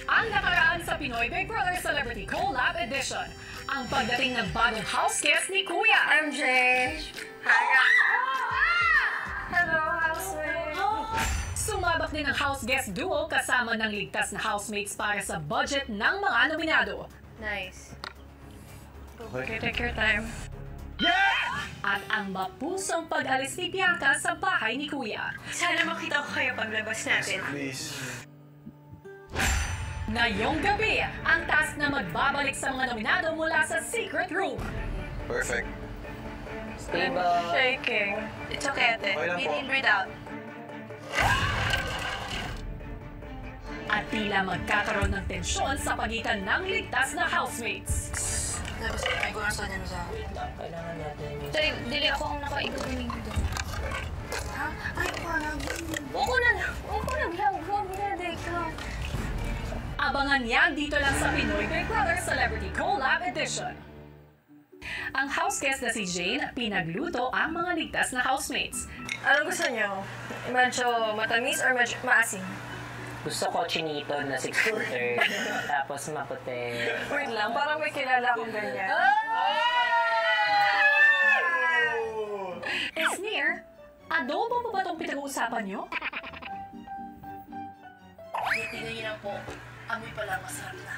Ang nakaraan sa Pinoy Big Brother Celebrity Collab Edition, ang pagdating ng bagong house guest ni Kuya MJ! Hi! Hello, housemate! Sumabak din ang house guest duo kasama ng ligtas na housemates para sa budget ng mga nominado. Nice. Okay, take your time. At ang mapusong pag-alis ni Bianca sa bahay ni Kuya. Sana makita ko kayo paglabas natin. Please. Ngayong gabi, ang task na magbabalik sa mga nominado mula sa Secret Room. Perfect. Stable. Shaking. It's okay, ate. Okay lang po. Breathe in, breathe out. At tila magkakaroon ng tensyon sa pagitan ng ligtas na housemates. Tapos, ay ko nasa dyan sa... Kailangan natin yung... Sorry, dili ako ang naka-igawin dito. Ha? Ay, parang... Huwag ko na ikaw. Abangan yan dito lang sa Pinoy Big Brother Celebrity Collab Edition. Ang house guest na si Jane, pinagluto ang mga ligtas na housemates. Anong gusto niyo? Medyo matamis or medyo maasim? Gusto ko chinito na 6-footer, tapos maputi. Wait lang, parang may kilala akong ganyan. Sneer, adobo po ba itong pinag-uusapan nyo? Tingnan niyo lang po. Amoy pala masarap na.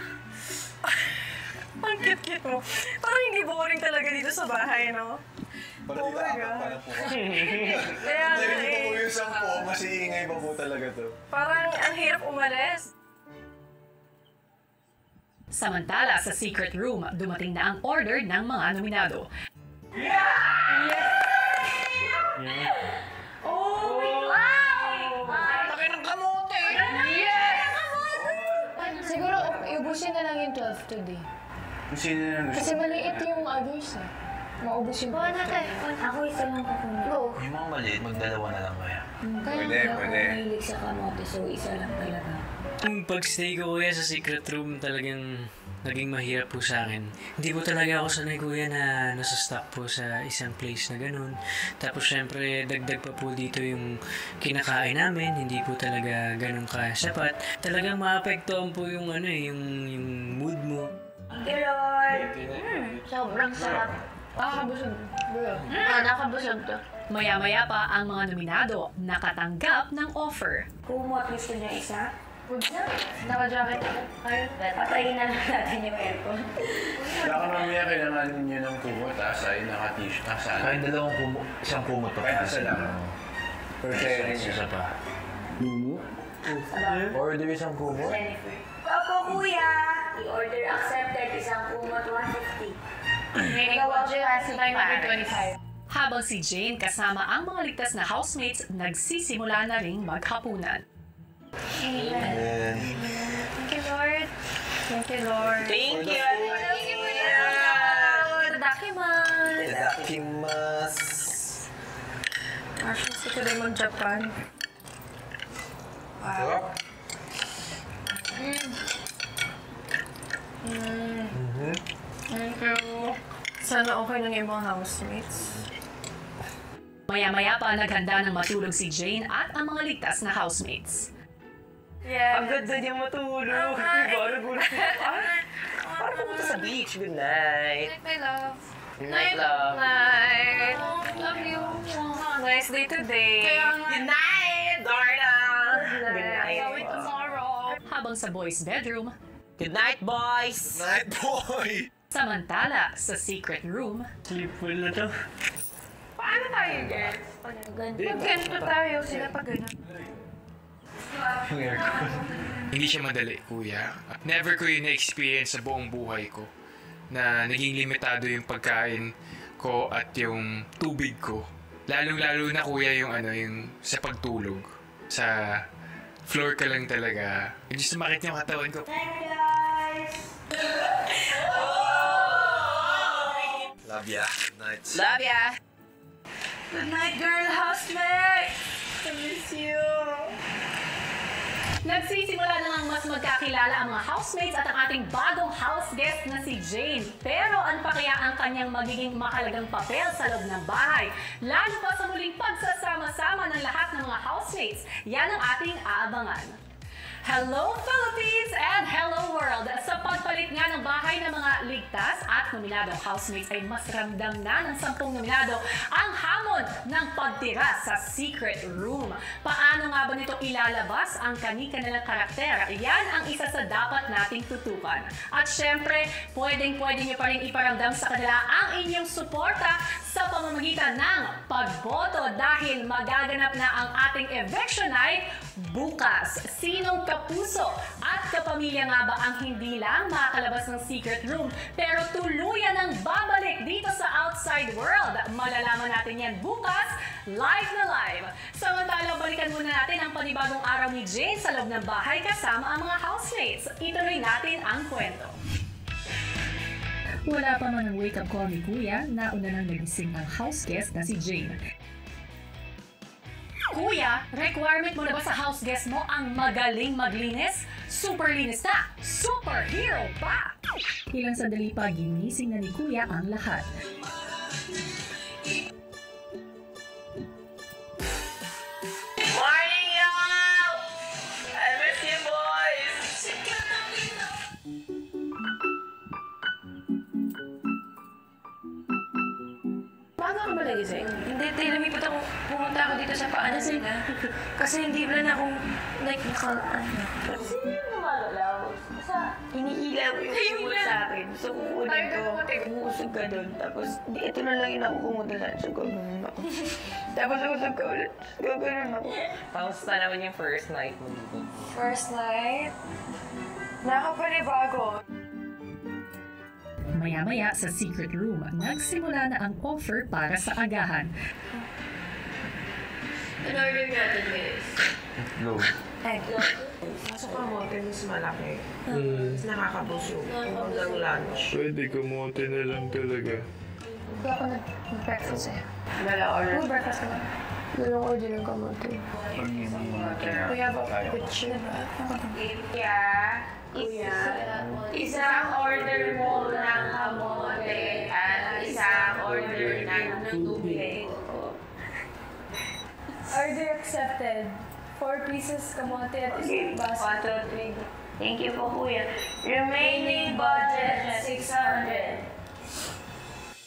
Ang cute-cute mo. Parang hindi boring talaga dito sa bahay, no? Parang dito apat pa na po. Kaya nga Dahil dito po eh. yung 10, mas iingay pa po talaga to. Parang ang hirap umalis. Samantala, sa Secret Room, dumating na ang order ng mga nominado. Siguro, iubusin na lang yung 12 today. Kung sino na gusto. Kasi maliit yung others eh. Maubos yung... Buwan natin. Ako isa lang kukunin. Go. Yung mga maliit, magdalawa na lang kaya. Kaya Pwede, hindi ako pwede. mahilig sa kamote, so isa lang talaga. Yung pagstay ko kuya sa secret room talagang naging mahirap po sa akin. Hindi po talaga ako sanay kuya na nasa stuck po sa isang place na ganun. Tapos syempre dagdag pa po dito yung kinakain namin, hindi po talaga ganun kasapat. Talagang maapektuhan po yung yung mood mo. Thank you, Lord. Sobrang sarap. Nakakabusog. Nakabusog to. Maya-maya pa ang mga nominado nakatanggap ng offer. Kumot, gusto niya isa? Huwag na. Naka-jacket ako. Ayun. Patayin na lang natin yung aircon. Baka mamaya kailangan ninyo ng kumot, ay naka-t-shirt, nasaan. Kahit isang kumot pa. Kahit isa lang. For sharing Isa nyo. pa. Order isang kumot? Jennifer. Opo, kuya. I-order accepted, isang kumot, 150. Nagawa ko kasi 925. Habang si Jane kasama ang mga ligtas na housemates nagsisimula na ring maghapunan. Amen. Thank you, Lord. Thank you, Lord. Thank you! Thank you, kuya. Tadakimasu. Itadakimasu. Actually, si Doraemon Japan. Sarap. Thank you. Sana okay lang yung mga housemates. Maya-maya pa naghanda ng matulog si Jane at ang mga ligtas na housemates. Yeah. Ang ganda niyang matulog. Parang pumunta sa beach. Good night. My love. Good night, love. Night. Love you. Nice day today. Good night, Darna. Good night. Tomorrow. Habang sa boys' bedroom, Good night, boys. Night boy! samantala sa secret room, Sleepful na to. Paano tayo, guys? Pag ganito tayo, sila pag ganito. Hindi siya madali, kuya. Never ko yun na-experience sa buong buhay ko. Na naging limitado yung pagkain ko at yung tubig ko. Lalong-lalo na, kuya, yung yung sa pagtulog. Sa floor ka lang talaga. Just sumakit yung katawan ko. Love ya. Good night. Love ya. Good night, girl housemate! I miss you. nagsisimula na ngang mas magkakilala ang mga housemates at ang ating bagong house guest na si Jane. Pero ano pa kaya ang kanyang magiging mahalagang papel sa loob ng bahay? Lalo pa sa muling pagsasama-sama ng lahat ng mga housemates. Yan ang ating aabangan. Hello Philippines and lahat nominadong housemates ay mas ramdam na ng 10 nominado ang hamon ng pagtira sa secret room. Paano nga ba nito ilalabas ang kani-kanilang karakter? Yan ang isa sa dapat nating tutukan. At syempre, pwede nyo pa rin iparamdam sa kanila ang inyong suporta sa pamamagitan ng pagboto dahil magaganap na ang ating eviction night bukas. Sinong kapuso at kapamilya nga ba ang hindi lang makakalabas ng secret room pero tuluyan ang babalik dito sa outside world? Malalaman natin yan bukas, live na live. Samantala, balikan muna natin ang panibagong araw ni Jane sa loob ng bahay kasama ang mga housemates. Ituloy natin ang kwento. Wala pa man ang wake-up call ni Kuya, nauna nang nagising ang house guest na si Jane. Kuya, requirement mo na ba sa house guest mo ang magaling maglinis? Super linis na! Superhero pa! Ilang sandali pa ginising na ni Kuya ang lahat. Morning, y'all! I miss you, boys! Bago ka ba nagising? Hindi, lumipat ako. Pumunta ako dito sa paanan nila. Kasi hindi wala na akong, like, Sino yung malalaw? iniilaw yung kumot sa akin. So, kukunin ko, umusog ka doon. Tapos, ito na lang yung nakukumunta sa akin. So, gano'n ako. Tapos, usog ka ulit. So, gano'n ako. Kamusta naman yung first night mo dito? First night, nakapanibago. Maya-maya sa secret room, nagsimula na ang offer para sa agahan. In-order natin, guys. Go. Egg. Pasok ka mo, mas malaki. Mas nakakabusog. Hanggang lunch. Pwede kamote na lang talaga. Hindi ako nag-breakfast eh. Wala order. Breakfast ka na. Dalawang order ng kamote. Kuya, picture ba? Isang order mo ng kamote at isang order ng tubig. Order accepted. 4 pieces kamote at isang bus. 1, 2, 3. Thank you po, Kuya. Remaining budget, 600.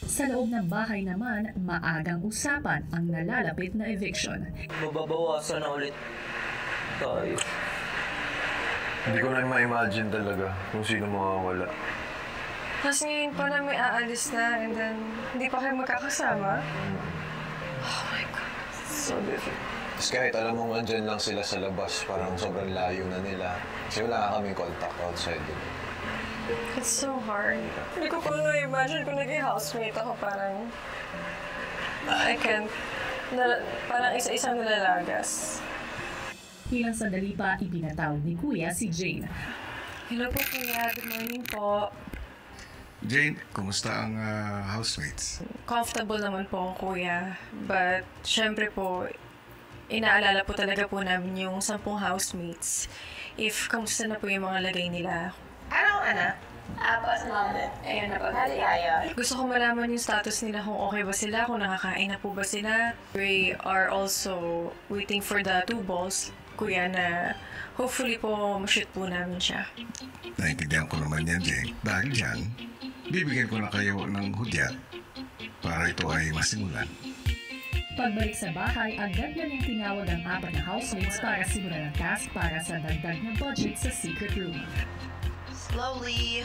Sa loob ng bahay naman, maagang usapan ang nalalapit na eviction. Mababawasan na ulit tayo. Hindi ko na ma-imagine talaga kung sino mawawala. Tapos ngayon pa na may aalis na and then hindi pa kayo magkakasama. Oh my God. So difficult. Tapos kahit alam mong andyan lang sila sa labas, parang sobrang layo na nila. Kasi wala ka kaming contact outside. It's so hard. Hindi ko pa na-imagine kung naging housemate ako, parang I can't. Parang isa-isang nalalagas. Ilang sandali pa ipinatawag ni Kuya si Jane. Hello po, Kuya. Good morning po. Jane, kumusta ang housemates? Comfortable naman po ako, Kuya. But, syempre po, inaalala po talaga po namin yung 10 housemates. If kamusta na po yung mga lagay nila. Anong anak? Apat namin. Ayun na pag-halaya. Gusto ko malaman yung status nila, kung okay ba sila, kung nakakain na po ba sila. We are also waiting for the 2 balls, Kuya, na hopefully po ma-shoot po namin siya. Naintindihan ko naman yan, Jane. Dahil dyan, bibigyan ko na kayo ng hudyat para ito ay masimulan. Pagbalik sa bahay, agad na niyang tinawag ang 4 na housemates para simulan ang task para sa dagdag na budget sa secret room. Slowly.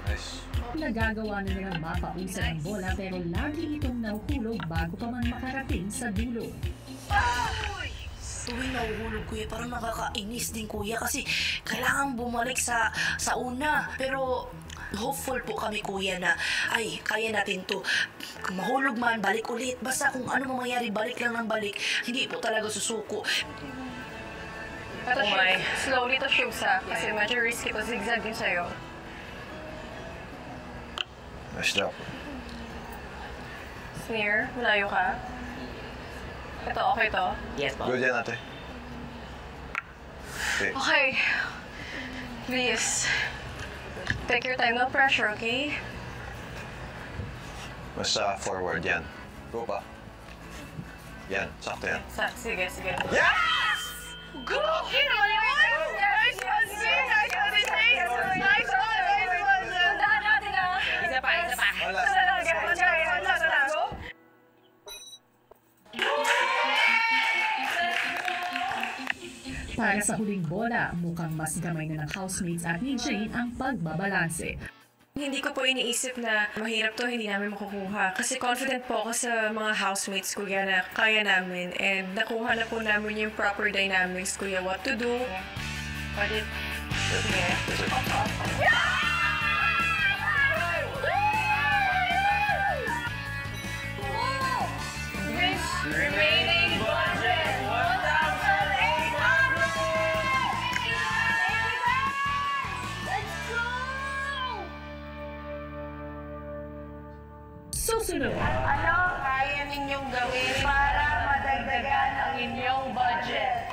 Nice. Nagagawa na nilang mapausan ng bola pero lagi itong nahuhulog bago pa man makarating sa dulo. Tuwing nahuhulog, Kuya, parang nakakainis din, Kuya, kasi kailangan bumalik sa una. Pero hopeful po kami, Kuya, na ay, kaya natin to. Kung mahulog man, balik ulit. Basta kung ano mangyari, balik lang ng balik. Hindi po talaga susuko. Pero slowly to shoot sa kasi medyo risky to, zigzag yun sa'yo. Nice job. Sneer, malayo ka. Ito, okay to? Yes, po. Go dyan, ate. Okay. Okay. Please. Take your time, no pressure, okay? Basta forward yan. Go pa. Yan, sakto yan. Sige. Yes! Go! You know what? Para sa huling bola, mukhang mas gamay na ng housemates at ni Jane ang pagbabalanse. Hindi ko po iniisip na mahirap to, hindi namin makukuha. Kasi confident po ako sa mga housemates ko na kaya namin. And nakuha na po namin yung proper dynamics, kuya, what to do. What it... Remaining budget, 1,800! Let's go! Susunod! Ano kaya ninyong gawin para madagdagan ang inyong budget?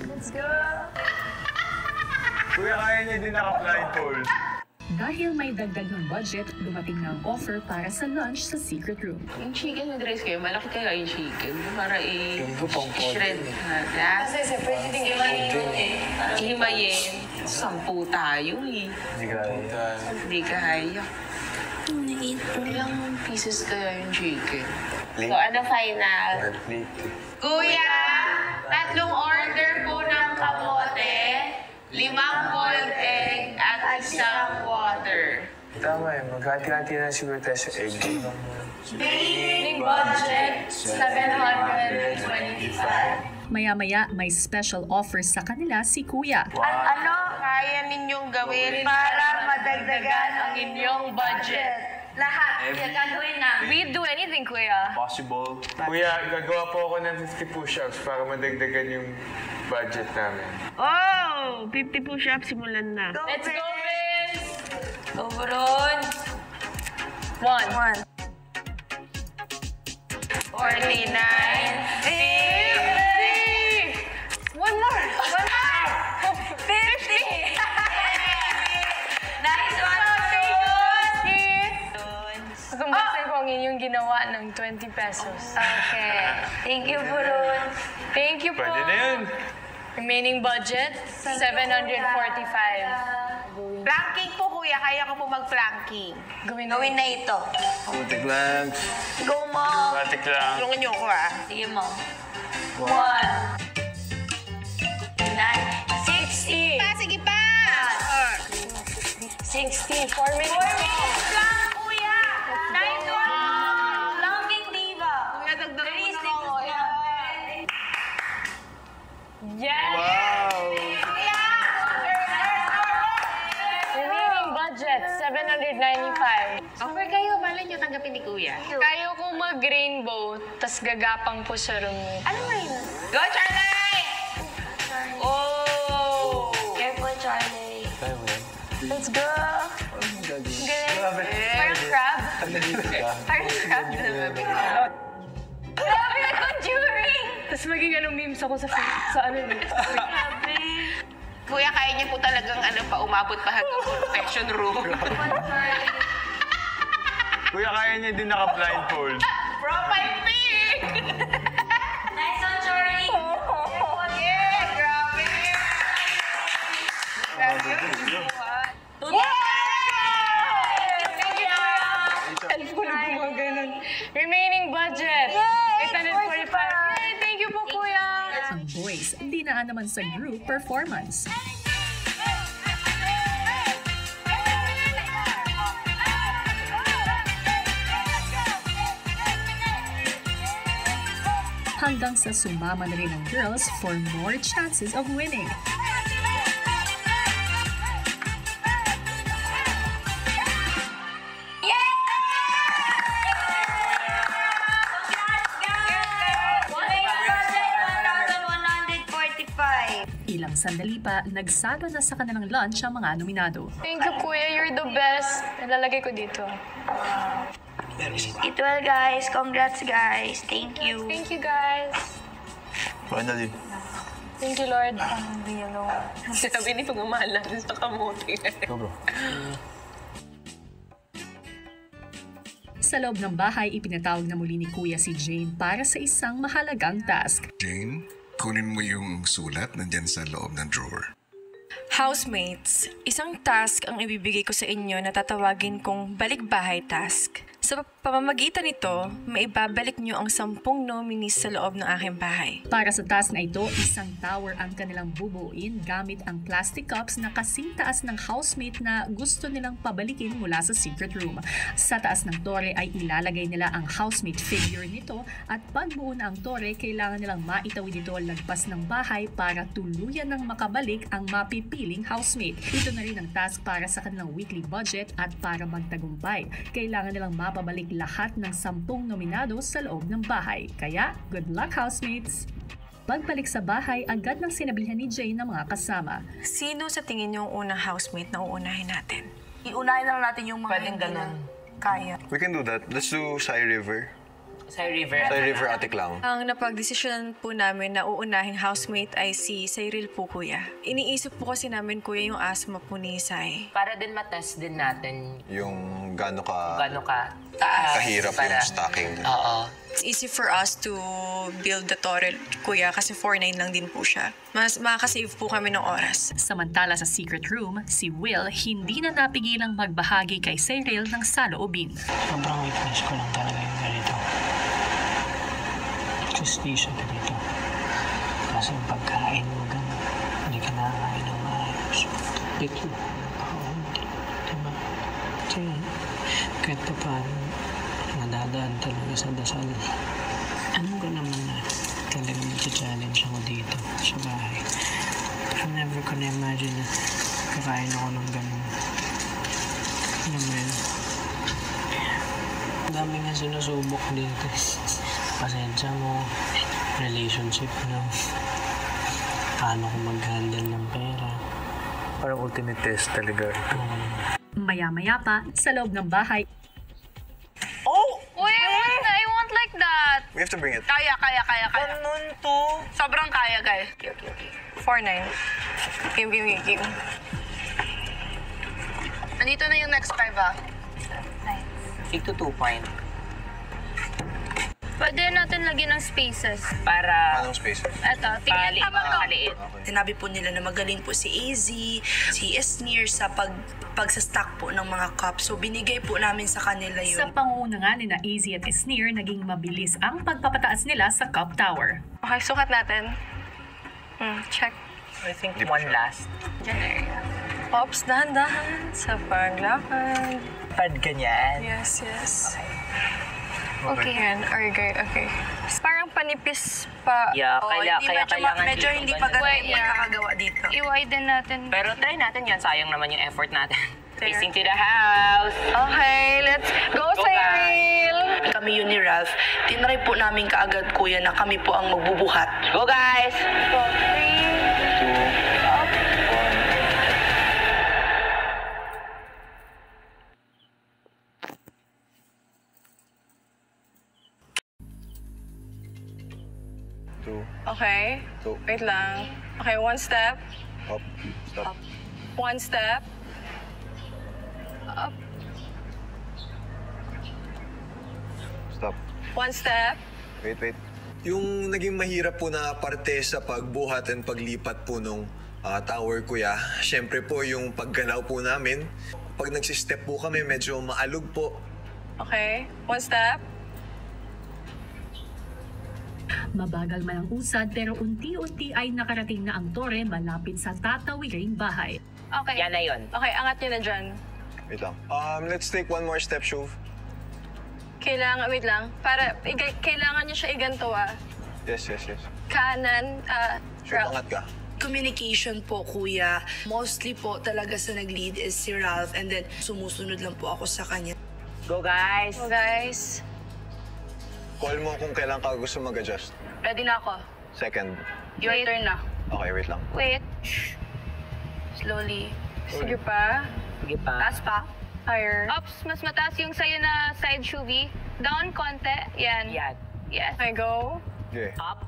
Let's go! Kuya, kaya niya din naka-blindfold. Dahil may dagdag ng budget, dumating na ang offer para sa lunch sa secret room. Yung chicken mag-rice kayo, malaki kaya yung chicken. Para i-shred. Kasi pwede din himayin. 10 tayo eh. Hindi kaya. Ilang pieces kaya yung chicken? So, ano final? Kuya, 3 order po ng kamote, 5 boiled egg, at 1 water. Tama eh, magkati-kati na siguro tayo sa egg. Remaining budget, 725. Maya-maya, may special offers sa kanila si Kuya. At ano kaya ninyong gawin para madagdagan ang inyong budget? Lahat. Gagawin na. We'd do anything, Kuya. Possible. Kuya, gagawa po ako ng 50 push-ups para madagdagan yung budget namin. Oh! 50 push-ups, simulan na. Let's go, Vince! Overon! 1. 49. 50! One more! 50! Nice one! Kumbasin ko ang inyong ginawa ng 20 pesos. Okay. Thank you, Burun. Thank you po. Pwede na yun. Remaining budget, 745. Planking po, kuya. Kaya ko po mag-planking. Gawin na ito. Matik lang. Go, Mom. Matik lang. Tulungan niyo ako, ah. Sige, Mom. 1. 60. Sige pa! 60. 4 minutes. Plank, kuya! Nice one! Planking diva. Kuya, dagdagan mo na ako. Yes! Wow! Remaining budget, 795. Offer kayo, malay niyo tanggapin ni kuya. Kaya ko mag-rainbow, tas gagapang po sa room niyo. Ano ba yun? Go, Charlie! Oh! Careful, Charlie. Kaya mo yan? Let's go! Parang crab? Parang crab na naman. Grabe na conjuring! Tapos maging memes ako sa ano nito. Grabe. Kuya, kaya niyo po talagang umabot pa hanggang confession room. Kuya, kaya niya din naka-blindfold. Profile pic! Nice one, Charlie! Yeah, grabe! Helpful po mga ganun. Remaining budget, 845. Yay! Thank you po, Kuya! Ang boys, dinaan naman sa group performance. Hanggang sa sumama na rin ang girls for more chances of winning. Ilang sandali pa, nagsalo na sa kanilang lunch ang mga nominado. Thank you, Kuya. You're the best. Nalalagay ko dito. Eat well, guys. Congrats, guys. Thank you. Thank you, guys. Finally. Thank you, Lord. Hindi ano. Sabi ni pagmamahalan sa kamote. Go, bro. Sa loob ng bahay, ipinatawag na muli ni Kuya si Jane para sa isang mahalagang task. Jane, kunin mo yung sulat nandyan sa loob ng drawer. Housemates, isang task ang ibibigay ko sa inyo na tatawagin kong balikbahay task. Sa pamamagitan nito, maibabalik nyo ang 10 nominees sa loob ng aking bahay. Para sa task na ito, isang tower ang kanilang bubuuin gamit ang plastic cups na kasing taas ng housemate na gusto nilang pabalikin mula sa secret room. Sa taas ng tore ay ilalagay nila ang housemate figure nito at pagbuo na ang tore, kailangan nilang maitawid ito lagpas ng bahay para tuluyan ng makabalik ang mapipiling housemate. Ito na rin ang task para sa kanilang weekly budget at para magtagumpay. Kailangan nilang mapabalik lahat ng 10 nominado sa loob ng bahay. Kaya, good luck housemates! Pagbalik sa bahay, agad nang sinabihan ni Jane ng mga kasama. Sino sa tingin niyo ang unang housemate na uunahin natin? Iunahin lang natin yung mga Pwedeng ganun. kaya. We can do that. Let's do Sai River. Sai River. Sai River, Atik lang. Ang napagdesisyonan po namin na uunahing housemate ay si Cyril po, kuya. Iniisip po kasi namin, kuya, yung asthma po ni Sai. Para din matest din natin Yung gano'n ka taas. kahirap yung stacking. Oo. It's easy for us to build the torrent, kuya, kasi 4'9" lang din po siya. Mas makakasave po kami ng oras. Samantala sa secret room, si Will hindi na napigilang magbahagi kay Cyril ng saloobin. Sobrang weakness ko lang talaga yung ganito. Suspicion ka dito. Kasi yung pagkain mo gano'n, hindi ka nakakain ng maayos. Dito, napakaunti. Diba? Kaya, kahit pa paano, nadadaan talaga sa dasal. Ano ka naman na talagang mag-challenge ako dito sa bahay. I'm never gonna imagine na kakain ako ng gano'n. Ano mo yun? Ang dami nga sinusubok dito. Pasensya mo, relationship na, paano ko mag-handle ng pera. Parang ultimate test talaga ito. Maya-maya pa, sa loob ng bahay, Wait, I want like that. We have to bring it. Kaya. Ganun to. Sobrang kaya, guys. Okay. 4'9". Game. Nandito na yung next 5, ah. Take to 2 point. Pwede natin lagyan ng spaces. Para Anong space? Eto, tingnan tama to. maliit. Sinabi po nila na magaling po si AZ, si Esnir sa pagsastock po ng mga cups. So, binigay po namin sa kanila yun. sa pangunguna nga ni na AZ at Esnir, naging mabilis ang pagpapataas nila sa cup tower. Okay, sukat natin. Check. I think one last. Diyan area. Ops, dahan-dahan sa paglakad. Pad ganyan. Yes. Okay. Yan, okay. Parang panipis pa. Yeah, kaya kailangan medyo dito hindi pa ganun. ganun makakagawa dito. I-widen natin. Pero try natin yan. Sayang naman yung effort natin. Facing to the house. Okay, let's go, Cyril! Kami yun ni Ralph. Tinry po namin kaagad, kuya, na kami po ang magbubuhat. Go, guys! 2, Okay. 2. Wait lang. Okay, 1 step. Up. Stop. 1 step. Up. Stop. 1 step. Wait. Yung naging mahirap po na parte sa pagbuhat and paglipat po nung tower, kuya, syempre po yung paggalaw po namin. Pag nagsistep po kami, medyo maalog po. Okay. 1 step. Mabagal man ang usad pero unti-unti ay nakarating na ang tore malapit sa tatawiring bahay. Okay. Yan na yun. Okay, angat nyo na dyan. Wait lang. Let's take one more step, Shuv. Wait lang. Kailangan nyo siya iganto, ah. Yes. Kanan, Shuv, angat ka. Communication po, kuya. Mostly po talaga sa nag-lead is si Ralph and then sumusunod lang po ako sa kanya. Go, guys! Go, guys. Call mo kung kailan ka gusto mag-adjust. Ready na ako. Second. Your turn na. Okay, wait lang. Wait. Slowly. Sige pa. Sige pa. Taas pa. Higher. Ops, mas mataas yung sa'yo na side shuvi. Down konti. Yan. Yan. Yes. Okay, go. Okay. Up.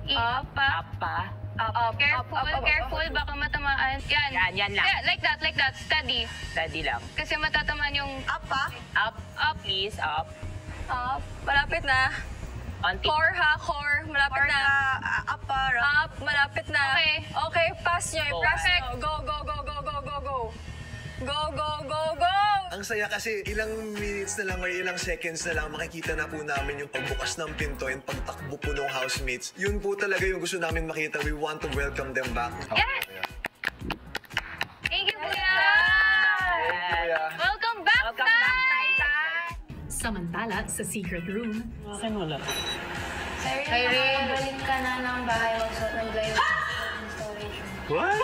Up pa. Up pa. Up. Careful. Baka matamaan. Yan. Yan lang. Yeah, like that. Steady. Steady lang. Kasi matatamaan yung... Up pa. Up. Please. Up. Up. Malapit na. Core ha, core. Malapit na. Up, malapit na. Okay, pass nyo. Pass nyo. Go. Go. Ang saya kasi ilang minutes na lang or ilang seconds na lang makikita na po namin yung pagbukas ng pinto and pagtakbo po ng housemates. Yun po talaga yung gusto namin makita. We want to welcome them back. Yes! Thank you, Kuya! Welcome back, Samantala, sa secret room, Saan wala? Irene, balik ka na ng bahay. Magsuot ng blayo sa storage room. What?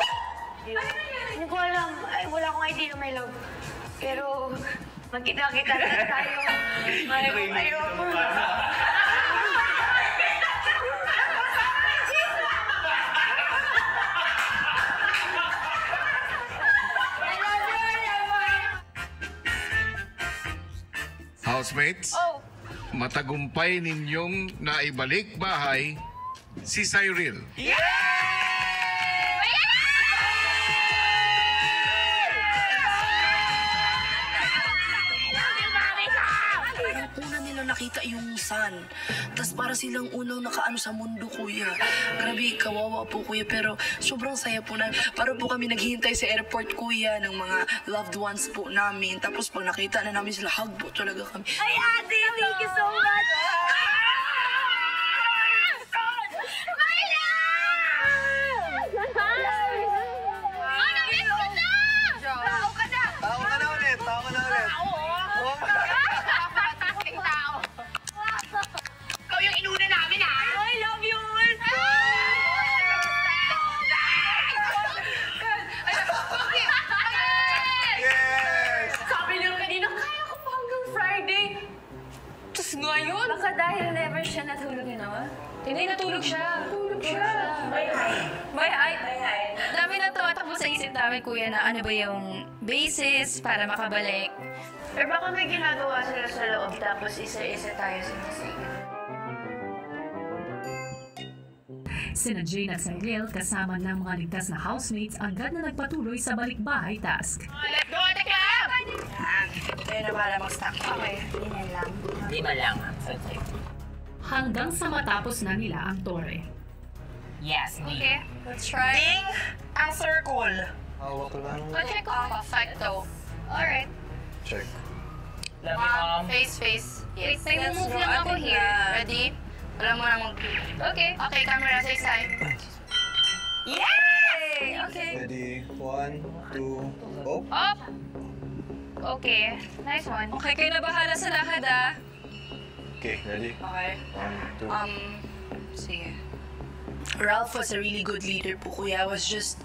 Hindi ko alam. Ay, wala akong idea, my love. Pero, magkita-kita na tayo. Ayoko. Housemates, matagumpay ninyong naibalik bahay si Cyril. Una nila nakita yung sun. Tapos para silang unang nakaano sa mundo, kuya. Grabe, kawawa po, kuya. Pero sobrang saya po na. Para po kami naghihintay sa airport, kuya, ng mga loved ones po namin. Tapos pag nakita na namin sila, hug po talaga kami. Ay, ate, thank you so much. Ngayon? Baka dahil never siya natulog yun, naman. Hindi, natulog siya. May ay. Dami na to. Tapos sa isip namin, kuya, na ano ba yung basis para makabalik. Pero baka may ginagawa sila sa loob, tapos isa-isa tayo sinasingit. sina Jane at Cyril kasama ng mga ligtas na housemates agad na nagpatuloy sa balikbahay task. Let's go, teka! Kaya na pala mag-stack. Okay. Lima lang. Hanggang sa matapos na nila ang tore. Yes, okay. Let's try. Ding! Ang circle. Hawak lang. Check ko. Perfecto. Alright. Check. Love you, Mom. Face. Yes. Wait, move lang ako here. Ready? Alam mo na mag-view. Okay. Okay, camera sa side. Yay! Okay. Ready? 1, 2, go. Up! Okay. Nice one. Okay, kayo na bahala sa lakad, ah. Okay, ready? Okay. 1, 2. Sige. Ralph was a really good leader po, kuya. I was just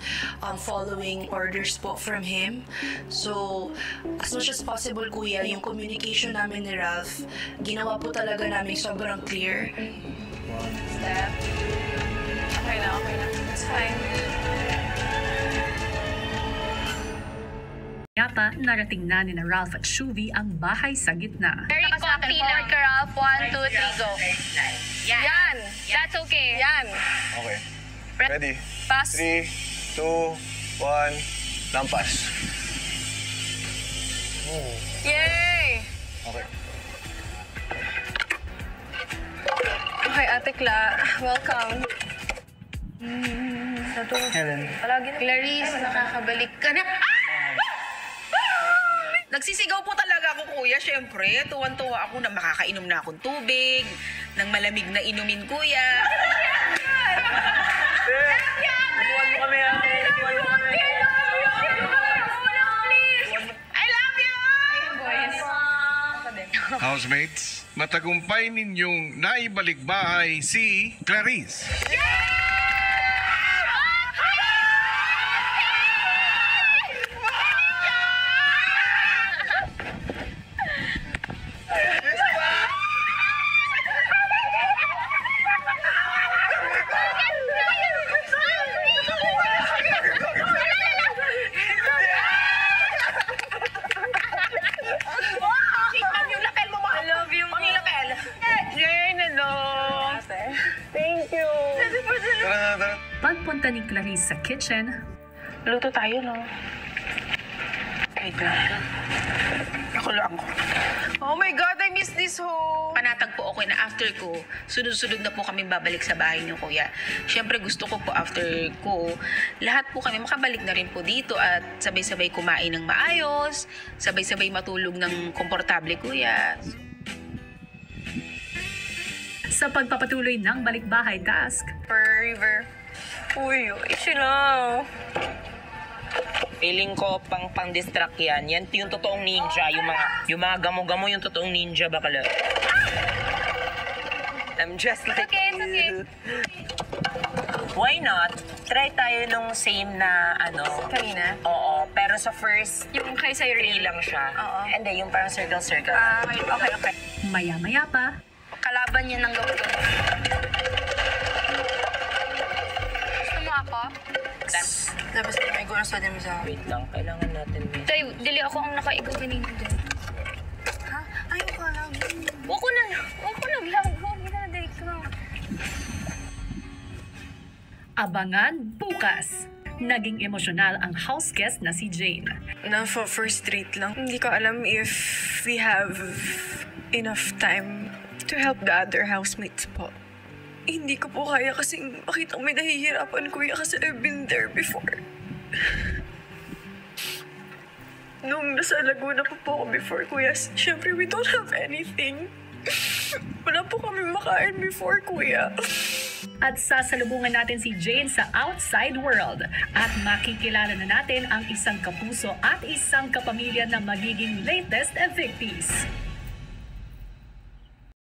following orders po from him. So, as much as possible, kuya, yung communication namin ni Ralph, ginawa po talaga namin sobrang clear. Step. Okay na. It's fine. Yata, narating na ni na Ralph at Shuvi ang bahay sa gitna. Very konti lang. Ralph. 1, 2, 3, go. Yan. That's okay. Yan. Okay. Ready? Pass. 3, 2, 1, lampas. Yay! Okay. Okay, Ate Cla. Welcome. Helen. Clarice, nakakabalik ka na. Nagsisigaw po talaga ako, kuya. Siyempre, tuwan-tuwa ako na makakainom na akong tubig, ng malamig na inumin, kuya. Tuwan mo kami, ate. Tuwan mo kami. I love you! Housemates, matagumpay ninyong naibalikbahay si Clarice. Pagpunta ni Clarice sa kitchen, Luto tayo, no? Wait lang. Ako lang. Oh my God, I miss this home. panatag po ako na after ko, sunod-sunod na po kami babalik sa bahay niyo, kuya. Siyempre gusto ko po after ko, lahat po kami makabalik na rin po dito at sabay-sabay kumain ng maayos, sabay-sabay matulog ng komportable, kuya. Sa pagpapatuloy ng balikbahay task, Per River. Uy, sila. Feeling ko pang-distract yan. Yan yung totoong ninja. Yung mga gamo-gamo yung totoong ninja, bakala. I'm just like It's okay. Why not? Try tayo nung same na Kanina? Oo, pero sa first, Yung kay Cyril. 3 lang siya. Oo. Hindi, yung parang circle-circle. Okay. maya-maya pa, Kalaban niya ng gawin. Gusto mo ako? Tapos may guna sa dami sa Wait lang, kailangan natin. Tay, dili ako ang nakaigaw kanina doon. Ha? Ayaw ka lang. Wako na lang. Huwag na date ko. abangan bukas. Naging emosyonal ang house guest na si Jane. Na first date lang. Hindi ko alam if we have enough time to help the other housemates po. Hindi ko po kaya kasi makita may nahihirapan, kuya, kasi I've been there before. Nung nasa Laguna pa po ako before, kuya, syempre we don't have anything. Wala po kami makain before, kuya. At sasalubungan natin si Jane sa outside world at makikilala na natin ang isang kapuso at isang kapamilya na magiging latest evictees.